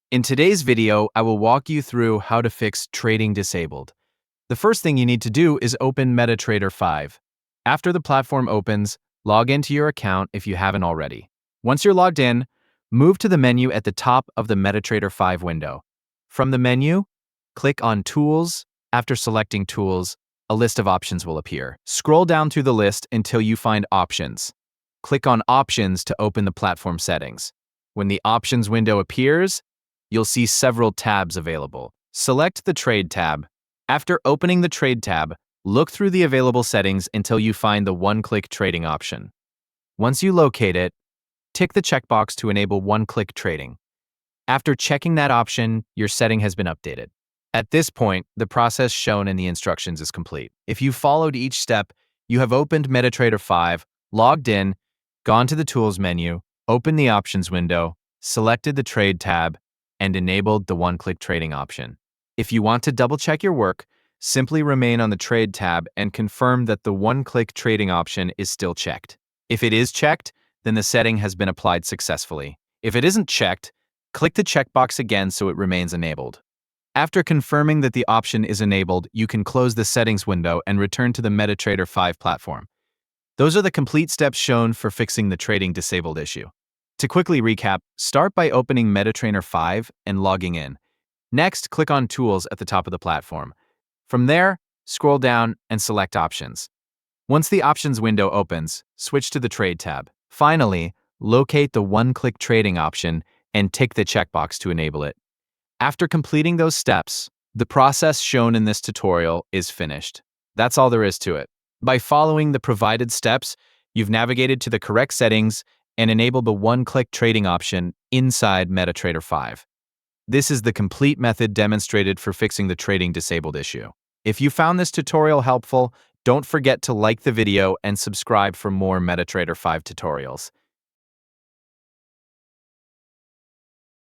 In today's video, I will walk you through how to fix trading disabled. The first thing you need to do is open MetaTrader 5. After the platform opens, log into your account if you haven't already. Once you're logged in, move to the menu at the top of the MetaTrader 5 window. From the menu, click on Tools. After selecting Tools, a list of options will appear. Scroll down through the list until you find Options. Click on Options to open the platform settings. When the Options window appears, you'll see several tabs available. Select the Trade tab. After opening the Trade tab, look through the available settings until you find the one-click trading option. Once you locate it, tick the checkbox to enable one-click trading. After checking that option, your setting has been updated. At this point, the process shown in the instructions is complete. If you followed each step, you have opened MetaTrader 5, logged in, gone to the Tools menu, opened the Options window, selected the Trade tab, and enabled the one-click trading option. If you want to double-check your work, simply remain on the Trade tab and confirm that the one-click trading option is still checked. If it is checked, then the setting has been applied successfully. If it isn't checked, click the checkbox again so it remains enabled. After confirming that the option is enabled, you can close the settings window and return to the MetaTrader 5 platform. Those are the complete steps shown for fixing the trading disabled issue. To quickly recap, start by opening MetaTrader 5 and logging in. Next, click on Tools at the top of the platform. From there, scroll down and select Options. Once the Options window opens, switch to the Trade tab. Finally, locate the one-click trading option and tick the checkbox to enable it. After completing those steps, the process shown in this tutorial is finished. That's all there is to it. By following the provided steps, you've navigated to the correct settings and enabled the one-click trading option inside MetaTrader 5. This is the complete method demonstrated for fixing the trading disabled issue. If you found this tutorial helpful, don't forget to like the video and subscribe for more MetaTrader 5 tutorials.